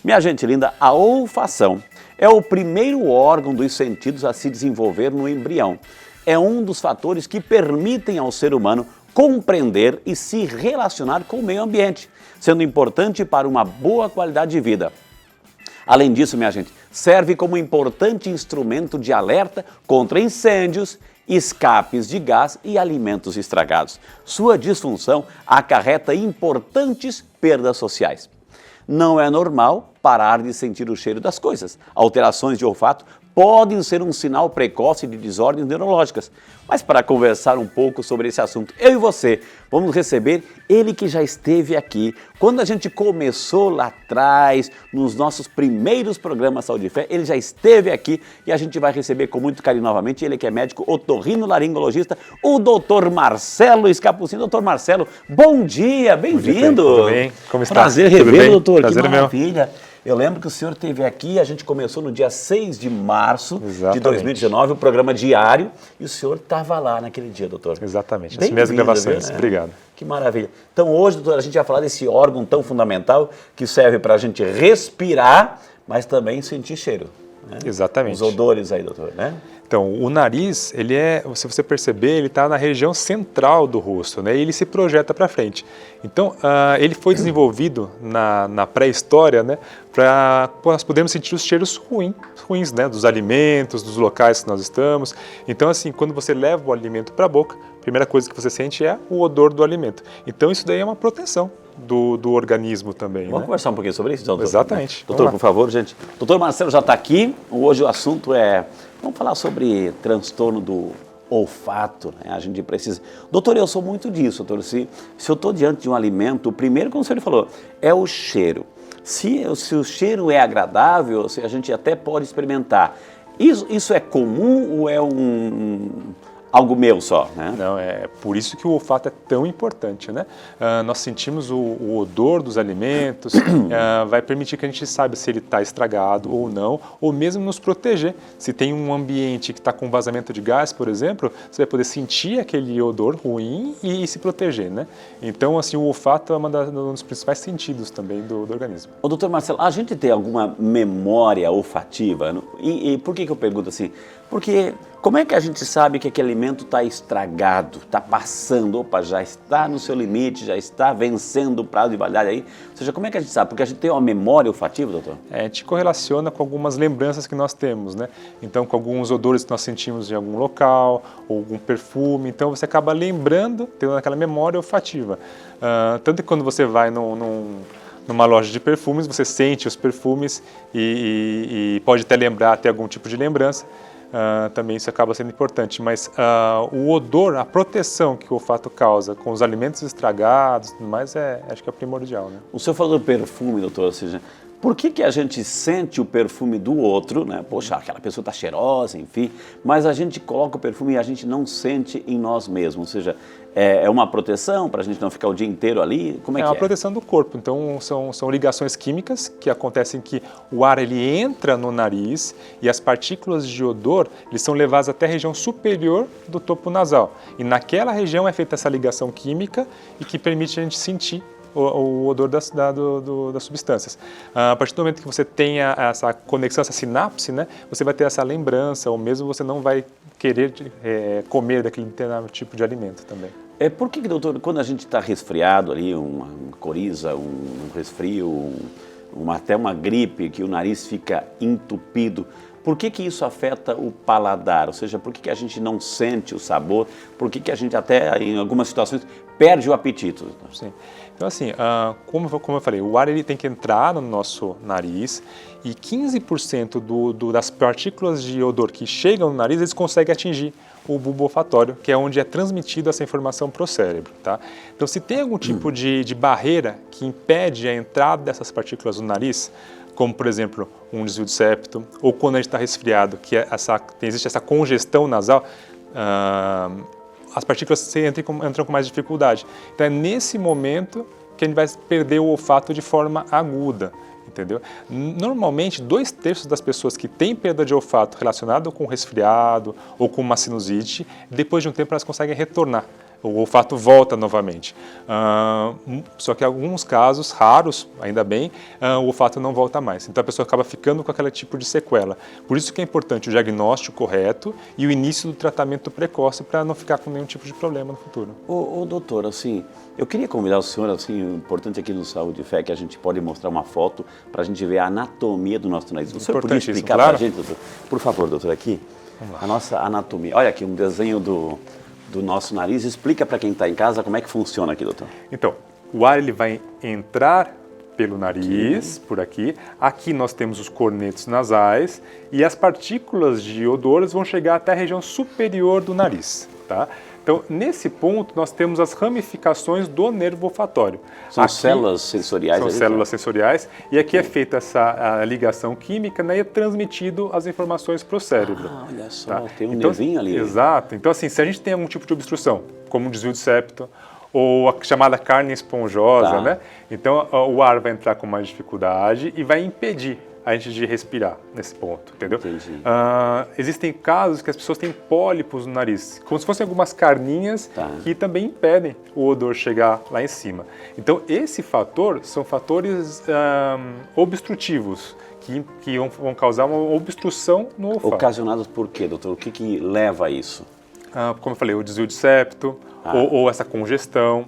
Minha gente linda, a olfação é o primeiro órgão dos sentidos a se desenvolver no embrião. É um dos fatores que permitem ao ser humano compreender e se relacionar com o meio ambiente, sendo importante para uma boa qualidade de vida. Além disso, minha gente, serve como importante instrumento de alerta contra incêndios, escapes de gás e alimentos estragados. Sua disfunção acarreta importantes perdas sociais. Não é normal parar de sentir o cheiro das coisas. Alterações de olfato podem ser um sinal precoce de desordens neurológicas. Mas para conversar um pouco sobre esse assunto, eu e você vamos receber ele que já esteve aqui. Quando a gente começou lá atrás, nos nossos primeiros programas Saúde e Fé, ele já esteve aqui e a gente vai receber com muito carinho novamente. Ele que é médico otorrinolaringologista, o doutor Marcelo Escapucino. Doutor Marcelo, bom dia, bem-vindo. Tudo bem? Como está? Prazer revê-lo, doutor. Prazer que é meu. maravilha. Eu lembro que o senhor esteve aqui, a gente começou no dia 6 de março de 2019, o programa diário, e o senhor estava lá naquele dia, doutor. Exatamente, as minhas gravações. Viu, né? Obrigado. Que maravilha. Então hoje, doutor, a gente vai falar desse órgão tão fundamental que serve para a gente respirar, mas também sentir cheiro. Né? Exatamente. Os odores aí, doutor, né? Então, o nariz, ele é, se você perceber, ele está na região central do rosto, né? E ele se projeta para frente. Então, ele foi desenvolvido na pré-história, né? Para nós podermos sentir os cheiros ruins, né? Dos alimentos, dos locais que nós estamos. Então, assim, quando você leva o alimento para a boca, a primeira coisa que você sente é o odor do alimento. Então, isso daí é uma proteção do organismo também. Vamos né? conversar um pouquinho sobre isso, doutor? Exatamente. Doutor, por favor, gente. Doutor Marcelo já está aqui. Hoje o assunto é... Vamos falar sobre transtorno do olfato, né? A gente precisa... Doutor, eu sou muito disso, doutor. Se eu estou diante de um alimento, o primeiro, como o senhor falou, é o cheiro. Se o cheiro é agradável, se a gente até pode experimentar. Isso é comum ou é algo meu só, né? Não, é por isso que o olfato é tão importante, né? Nós sentimos o odor dos alimentos, vai permitir que a gente saiba se ele está estragado ou não, ou mesmo nos proteger. Se tem um ambiente que está com vazamento de gás, por exemplo, você vai poder sentir aquele odor ruim e se proteger, né? Então, assim, o olfato é um dos principais sentidos também do organismo. Ô, doutor Marcelo, a gente tem alguma memória olfativa? E por que eu pergunto assim? Porque como é que a gente sabe que aquele alimento está estragado, está passando, já está no seu limite, já está vencendo o prazo de validade aí? Ou seja, como é que a gente sabe? Porque a gente tem uma memória olfativa, doutor? A gente correlaciona com algumas lembranças que nós temos, né? Então, com alguns odores que nós sentimos em algum local, ou algum perfume, então você acaba lembrando, tendo aquela memória olfativa. Tanto que quando você vai numa loja de perfumes, você sente os perfumes e pode até lembrar, ter algum tipo de lembrança. Também isso acaba sendo importante, mas o odor, a proteção que o olfato causa com os alimentos estragados, tudo mais, acho que é primordial, né? O senhor falou do perfume, doutor, ou seja, por que a gente sente o perfume do outro, né? Poxa, aquela pessoa está cheirosa, enfim, mas a gente coloca o perfume e a gente não sente em nós mesmos, ou seja, é uma proteção para a gente não ficar o dia inteiro ali? Como é que é? É uma proteção do corpo, então são ligações químicas que acontecem que o ar ele entra no nariz e as partículas de odor eles são levadas até a região superior do topo nasal. E naquela região é feita essa ligação química e que permite a gente sentir o odor das substâncias. A partir do momento que você tenha essa conexão, essa sinapse, né, você vai ter essa lembrança, ou mesmo você não vai querer comer daquele determinado tipo de alimento também. Por que, doutor, quando a gente está resfriado ali, uma coriza, um resfrio, até uma gripe, que o nariz fica entupido, por que isso afeta o paladar? Ou seja, por que a gente não sente o sabor? Por que a gente até, em algumas situações, perde o apetite? Sim. Então, assim, como eu falei, o ar ele tem que entrar no nosso nariz e 15% das partículas de odor que chegam no nariz, eles conseguem atingir o bulbo olfatório, que é onde é transmitida essa informação para o cérebro, tá? Então, se tem algum tipo de barreira que impede a entrada dessas partículas no nariz, como, por exemplo, um desvio de septo, ou quando a gente está resfriado, que existe essa congestão nasal, as partículas entram com mais dificuldade. Então, é nesse momento que a gente vai perder o olfato de forma aguda, entendeu? Normalmente, 2/3 das pessoas que têm perda de olfato relacionado com resfriado ou com uma sinusite, depois de um tempo elas conseguem retornar. o olfato volta novamente. Só que em alguns casos, raros, ainda bem, o olfato não volta mais. Então a pessoa acaba ficando com aquele tipo de sequela. Por isso que é importante o diagnóstico correto e o início do tratamento precoce para não ficar com nenhum tipo de problema no futuro. Ô doutor, assim, eu queria convidar o senhor, assim, o importante aqui no Saúde e Fé é que a gente pode mostrar uma foto para a gente ver a anatomia do nosso nariz. O senhor podia explicar para a gente, doutor? Por favor, doutor, aqui, a nossa anatomia. Olha aqui, um desenho do nosso nariz. Explica para quem está em casa como é que funciona aqui, doutor. Então, o ar ele vai entrar pelo nariz, por aqui. Aqui nós temos os cornetos nasais e as partículas de odores vão chegar até a região superior do nariz, tá? Então, nesse ponto, nós temos as ramificações do nervo olfatório. São células sensoriais? São células sensoriais. E aqui é feita essa ligação química, né, e é transmitido as informações para o cérebro. Ah, olha só, tá? tem um nervinho ali. Exato. Então, assim, se a gente tem algum tipo de obstrução, como um desvio de septo, ou a chamada carne esponjosa, né? Então, o ar vai entrar com mais dificuldade e vai impedir a gente de respirar nesse ponto, entendeu? Entendi. Existem casos que as pessoas têm pólipos no nariz, como se fossem algumas carninhas que também impedem o odor chegar lá em cima. Então, esse fator são fatores obstrutivos, que vão causar uma obstrução no olfato. Ocasionados por quê, doutor? O que leva a isso? Como eu falei, o desvio de septo, ou essa congestão.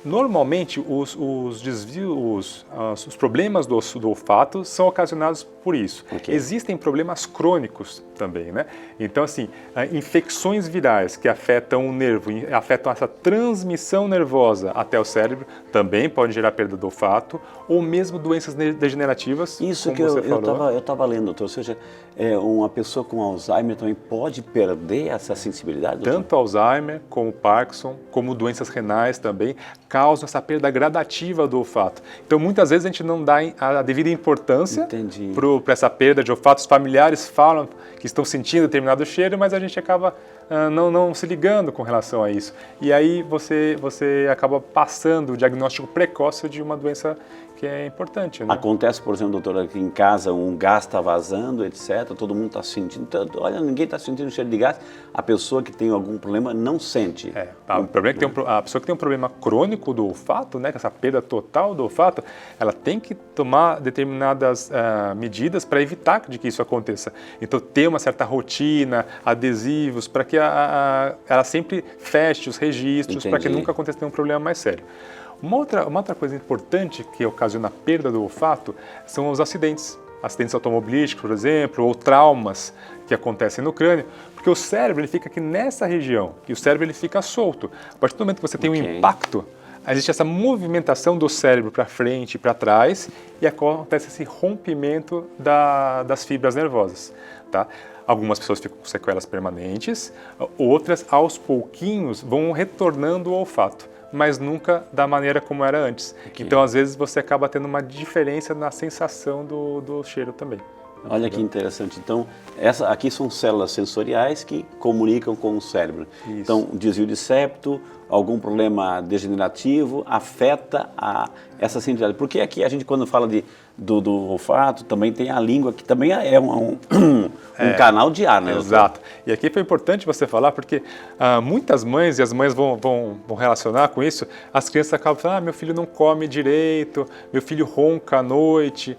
Normalmente, os desvios, os problemas do olfato são ocasionados por isso. Okay. Existem problemas crônicos também, né? Então, assim, infecções virais que afetam o nervo, afetam essa transmissão nervosa até o cérebro, também podem gerar perda do olfato, ou mesmo doenças degenerativas, isso como que você falou. eu estava lendo, doutor, ou seja, uma pessoa com Alzheimer também pode perder essa sensibilidade, doutor? Tanto Alzheimer, como Parkinson, como doenças renais também, causam essa perda gradativa do olfato. Então, muitas vezes a gente não dá a devida importância para essa perda de olfato. Os familiares falam que estão sentindo determinado cheiro, mas a gente acaba não se ligando com relação a isso. E aí você acaba passando o diagnóstico precoce de uma doença que é importante, né? Acontece, por exemplo, doutor, aqui em casa um gás está vazando, etc. Todo mundo está sentindo. Olha, ninguém está sentindo cheiro de gás. A pessoa que tem algum problema não sente. O problema é que a pessoa que tem um problema crônico do olfato, né, com essa perda total do olfato, ela tem que tomar determinadas medidas para evitar de que isso aconteça. Então, ter uma certa rotina, adesivos, para que ela sempre feche os registros, para que nunca aconteça nenhum problema mais sério. Uma outra coisa importante que ocasiona a perda do olfato são os acidentes. Acidentes automobilísticos, por exemplo, ou traumas que acontecem no crânio, porque o cérebro ele fica aqui nessa região, e o cérebro ele fica solto. A partir do momento que você tem um impacto, existe essa movimentação do cérebro para frente e para trás, e acontece esse rompimento das fibras nervosas, tá? Algumas pessoas ficam com sequelas permanentes, outras, aos pouquinhos, vão retornando o olfato, mas nunca da maneira como era antes. Então, às vezes, você acaba tendo uma diferença na sensação do cheiro também. Olha que interessante. Então, aqui são células sensoriais que comunicam com o cérebro. Isso. Então, desvio de septo, algum problema degenerativo afeta essa sensibilidade. Porque aqui a gente, quando fala do olfato, também tem a língua, que também é um canal de ar, né? Exato. E aqui foi importante você falar, porque muitas mães, e as mães vão relacionar com isso, as crianças acabam falando, meu filho não come direito, meu filho ronca à noite,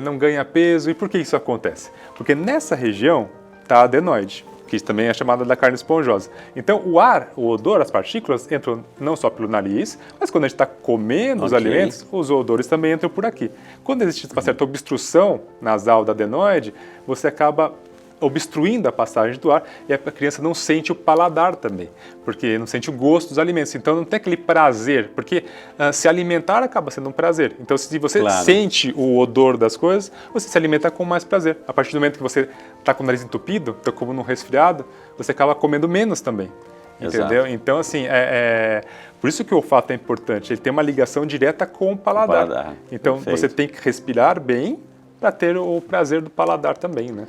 não ganha peso. E por que isso acontece? Porque nessa região está a adenoide, que também é chamada da carne esponjosa. Então, o ar, o odor, as partículas entram não só pelo nariz, mas quando a gente está comendo os alimentos, os odores também entram por aqui. Quando existe uma certa obstrução nasal da adenoide, você acaba obstruindo a passagem do ar e a criança não sente o paladar também, porque não sente o gosto dos alimentos. Então, não tem aquele prazer, porque se alimentar acaba sendo um prazer. Então, se você sente o odor das coisas, você se alimenta com mais prazer. A partir do momento que você está com o nariz entupido, então como num resfriado, você acaba comendo menos também. Entendeu? Então, assim, por isso que o olfato é importante. Ele tem uma ligação direta com o paladar. Então, você tem que respirar bem para ter o prazer do paladar também, né?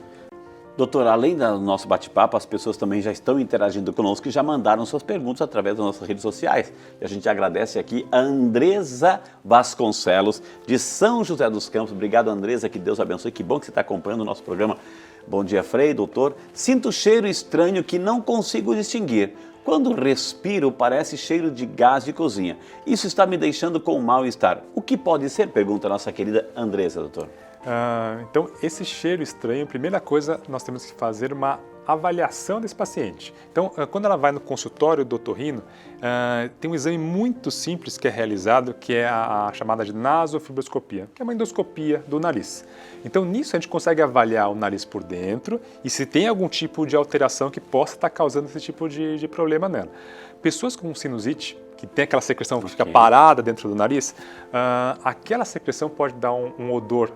Doutor, além do nosso bate-papo, as pessoas também já estão interagindo conosco e já mandaram suas perguntas através das nossas redes sociais. E a gente agradece aqui a Andresa Vasconcelos, de São José dos Campos. Obrigado, Andresa, que Deus abençoe. Que bom que você está acompanhando o nosso programa. Bom dia, Frei, doutor. Sinto cheiro estranho que não consigo distinguir. Quando respiro, parece cheiro de gás de cozinha. Isso está me deixando com mal-estar. O que pode ser? Pergunta a nossa querida Andressa, doutor. Então, esse cheiro estranho, primeira coisa, nós temos que fazer uma avaliação desse paciente. Então, quando ela vai no consultório do otorrino, tem um exame muito simples que é realizado, que é a chamada de nasofibroscopia, que é uma endoscopia do nariz. Então, nisso a gente consegue avaliar o nariz por dentro e se tem algum tipo de alteração que possa estar causando esse tipo de problema nela. Pessoas com sinusite, que tem aquela secreção que fica parada dentro do nariz, aquela secreção pode dar um odor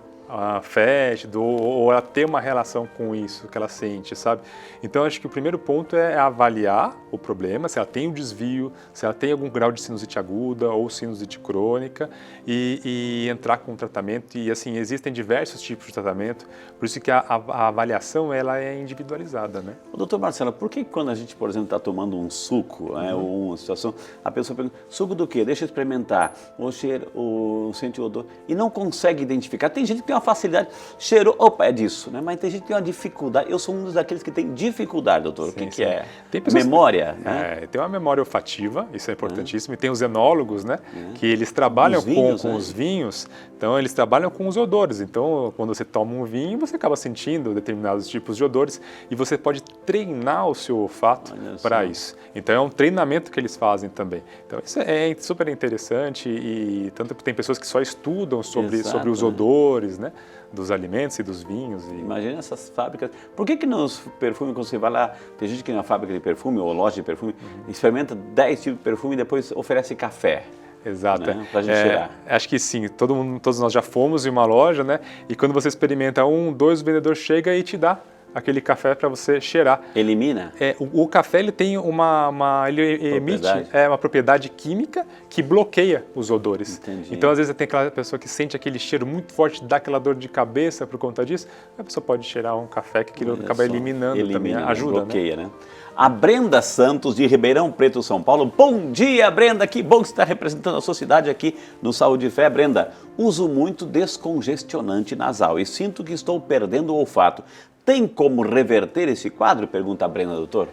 fétido ou ela ter uma relação com isso que ela sente, sabe? Então acho que o primeiro ponto é avaliar o problema, se ela tem um desvio, se ela tem algum grau de sinusite aguda ou sinusite crônica e entrar com um tratamento. E assim, existem diversos tipos de tratamento, por isso que a avaliação ela é individualizada, né? Doutor Marcelo, por que quando a gente, por exemplo, está tomando um suco, ou uma situação, a pessoa pergunta, suco do quê? Deixa eu experimentar, ou cheiro, ou sente o odor, e não consegue identificar. Tem gente que tem uma facilidade, cheirou, opa, é disso, né? Mas tem gente que tem uma dificuldade. Eu sou um daqueles que tem dificuldade, doutor. Sim, o que é? Tem pessoas memória, né? Tem uma memória olfativa, isso é importantíssimo. E tem os enólogos, né? Que eles trabalham com os vinhos, então eles trabalham com os odores. Então, quando você toma um vinho, você acaba sentindo determinados tipos de odores e você pode treinar o seu olfato para isso. Então, é um treinamento que eles fazem também. Então, isso é super interessante e tanto que tem pessoas que só estudam sobre os odores, né? Dos alimentos e dos vinhos. Imagina essas fábricas. Por que nos perfumes, quando você vai lá, tem gente que na fábrica de perfume ou loja de perfume, experimenta 10 tipos de perfume e depois oferece café? Exato. Né? Pra gente cheirar. Acho que sim, todos nós já fomos em uma loja, né? E quando você experimenta dois, o vendedor chega e te dá aquele café para você cheirar. Elimina? O café ele tem ele emite uma propriedade química que bloqueia os odores. Entendi. Então, às vezes, tem aquela pessoa que sente aquele cheiro muito forte, dá aquela dor de cabeça por conta disso, a pessoa pode cheirar um café que aquilo acaba eliminando também, ajuda, bloqueia, né? A Brenda Santos, de Ribeirão Preto, São Paulo. Bom dia, Brenda, que bom que você está representando a sua cidade aqui no Saúde e Fé. Brenda, uso muito descongestionante nasal e sinto que estou perdendo o olfato. Tem como reverter esse quadro? Pergunta a Brenda, doutor.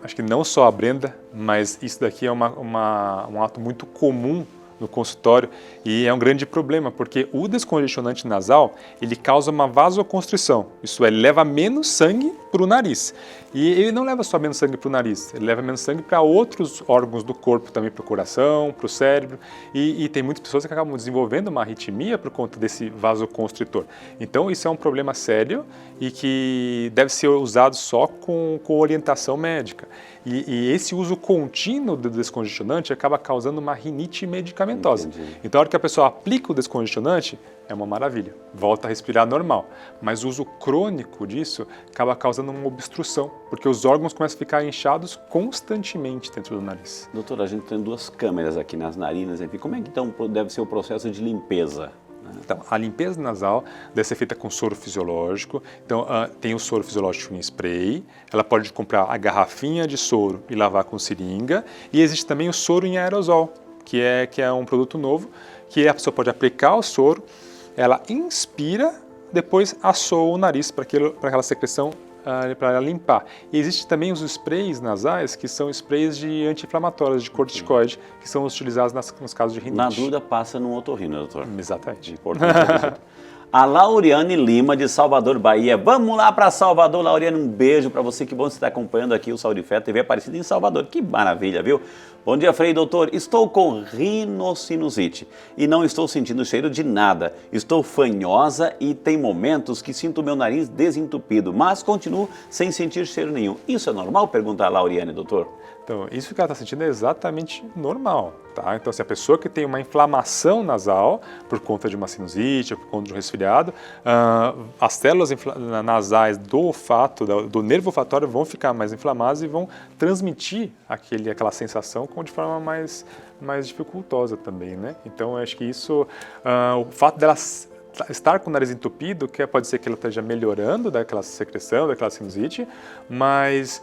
Acho que não só a Brenda, mas isso daqui é um ato muito comum no consultório e é um grande problema, porque o descongestionante nasal, ele causa uma vasoconstrição, isso é, ele leva menos sangue para o nariz. E ele não leva só menos sangue para o nariz, ele leva menos sangue para outros órgãos do corpo, também para o coração, para o cérebro, e tem muitas pessoas que acabam desenvolvendo uma arritmia por conta desse vasoconstritor. Então isso é um problema sério e que deve ser usado só com orientação médica. E esse uso contínuo do descongestionante acaba causando uma rinite medicamentosa. Entendi. Então, a hora que a pessoa aplica o descongestionante, é uma maravilha, volta a respirar normal. Mas o uso crônico disso acaba causando uma obstrução, porque os órgãos começam a ficar inchados constantemente dentro do nariz. Doutor, a gente tem 2 câmeras aqui nas narinas, enfim. Como é que então deve ser o processo de limpeza? Então, a limpeza nasal deve ser feita com soro fisiológico. Então, tem o soro fisiológico em spray. Ela pode comprar a garrafinha de soro e lavar com seringa. E existe também o soro em aerosol, que é um produto novo, que a pessoa pode aplicar o soro, ela inspira, depois assoa o nariz para aquela secreção para ela limpar. E existe também os sprays nasais, que são sprays de anti-inflamatórios, de corticoide, que são utilizados nos casos de rinite. Na dúvida, passa no otorrino, doutor. Exatamente. Importante. A Lauriane Lima, de Salvador, Bahia. Vamos lá para Salvador, Lauriane, um beijo para você. Que bom você estar acompanhando aqui o Saúde e Fé, TV Aparecida em Salvador. Que maravilha, viu? Bom dia, Frei doutor. Estou com rinocinusite e não estou sentindo cheiro de nada. Estou fanhosa e tem momentos que sinto meu nariz desentupido, mas continuo sem sentir cheiro nenhum. Isso é normal? Pergunta a Lauriane, doutor. Então, isso que ela está sentindo é exatamente normal, tá? Então, se a pessoa que tem uma inflamação nasal por conta de uma sinusite ou por conta de um resfriado, as células nasais do olfato, do nervo olfatório vão ficar mais inflamadas e vão transmitir aquela sensação de forma mais dificultosa também, né? Então, eu acho que isso, o fato delas estar com o nariz entupido, que pode ser que ela esteja melhorando daquela secreção, daquela sinusite, mas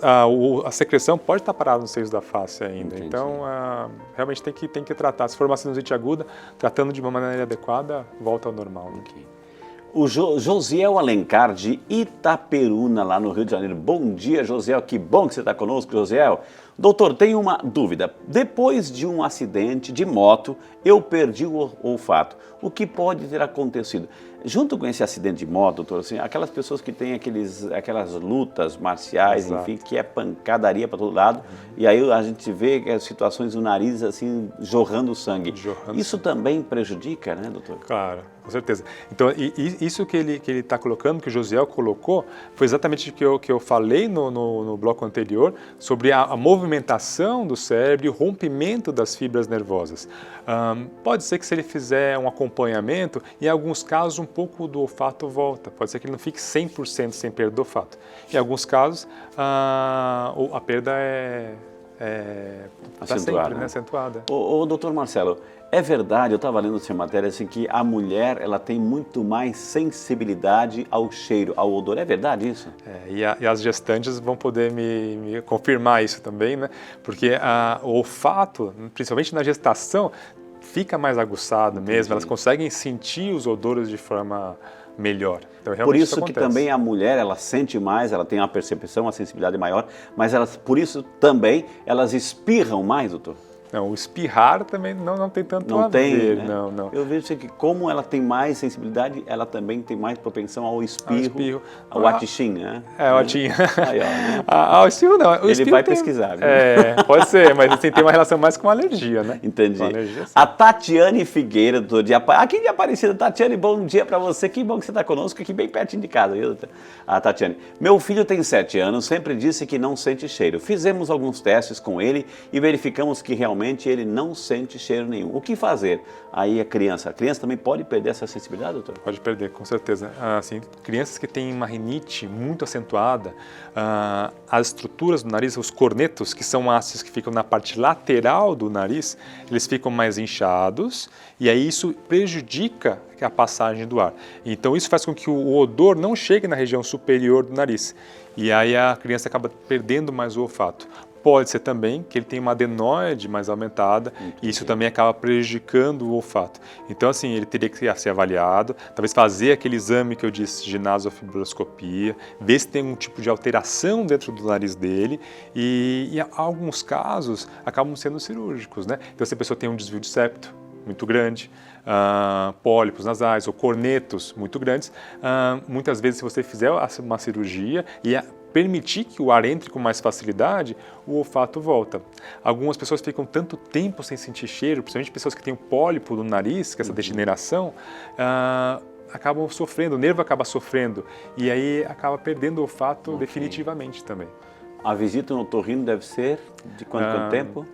a secreção pode estar parada nos seios da face ainda. Entendi. Então, realmente tem que tratar. Se for uma sinusite aguda, tratando de uma maneira adequada, volta ao normal. Okay. O Josiel Alencar, de Itaperuna, lá no Rio de Janeiro. Bom dia, Josiel. Que bom que você está conosco, Josiel. Doutor, tenho uma dúvida. Depois de um acidente de moto, eu perdi o olfato. O que pode ter acontecido? Junto com esse acidente de moto, doutor, assim, aquelas pessoas que têm aquelas lutas marciais, Exato. enfim, que é pancadaria para todo lado, e aí a gente vê as situações do nariz assim, jorrando sangue. Isso também prejudica, né, doutor? Claro, com certeza. Então, isso que ele está colocando, que o Josiel colocou, foi exatamente o que eu falei no bloco anterior, sobre a movimentação do cérebro e o rompimento das fibras nervosas. Pode ser que se ele fizer um acompanhamento, em alguns casos um pouco do olfato volta. Pode ser que ele não fique 100% sem perda do olfato. Em alguns casos, a perda Acentuada, sempre, né? né? Acentuada. Ô, doutor Marcelo, é verdade, eu estava lendo essa matéria assim, que a mulher ela tem muito mais sensibilidade ao cheiro, ao odor. É verdade isso? E as gestantes vão poder me confirmar isso também, né? Porque o olfato, principalmente na gestação, fica mais aguçado mesmo, elas conseguem sentir os odores de forma melhor. Então, por isso que acontece. também a mulher, ela sente mais, ela tem uma percepção, uma sensibilidade maior, mas por isso também elas espirram mais, doutor? Não, o espirrar também não tem tanto não a tem, ver, né? não. Eu vejo que como ela tem mais sensibilidade, ela também tem mais propensão ao espirro, ao atixim, né? O atixim. Aí, ó, né? O espirro não. O Ele espirro vai pesquisar, viu? Pode ser, mas assim, tem uma relação mais com alergia, né? Entendi. Alergia, sim. A Tatiane Figueira, aqui de Aparecida. Tatiane, bom dia para você. Que bom que você está conosco aqui bem pertinho de casa, viu? A Tatiane. Meu filho tem 7 anos, sempre disse que não sente cheiro. Fizemos alguns testes com ele e verificamos que realmente ele não sente cheiro nenhum. O que fazer? Aí a criança também pode perder essa sensibilidade, doutor? Pode perder, com certeza. Assim, crianças que têm uma rinite muito acentuada, as estruturas do nariz, os cornetos, que são ácidos que ficam na parte lateral do nariz, eles ficam mais inchados e aí isso prejudica a passagem do ar. Então isso faz com que o odor não chegue na região superior do nariz e aí a criança acaba perdendo mais o olfato. Pode ser também que ele tenha uma adenoide mais aumentada e isso também acaba prejudicando o olfato. Então, assim, ele teria que ser avaliado, talvez fazer aquele exame que eu disse de nasofibroscopia, ver se tem algum tipo de alteração dentro do nariz dele e em alguns casos acabam sendo cirúrgicos, né? Então, se a pessoa tem um desvio de septo muito grande, pólipos nasais ou cornetos muito grandes, muitas vezes se você fizer uma cirurgia e permitir que o ar entre com mais facilidade, o olfato volta. Algumas pessoas ficam tanto tempo sem sentir cheiro, principalmente pessoas que têm o pólipo no nariz, que é essa degeneração, acabam sofrendo, o nervo acaba sofrendo e aí acaba perdendo o olfato definitivamente também. A visita no otorrino deve ser de quanto tempo?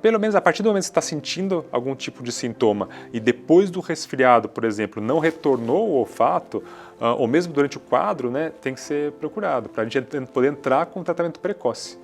Pelo menos a partir do momento que você está sentindo algum tipo de sintoma e depois do resfriado, por exemplo, não retornou o olfato, ou mesmo durante o quadro, né, tem que ser procurado para a gente poder entrar com um tratamento precoce.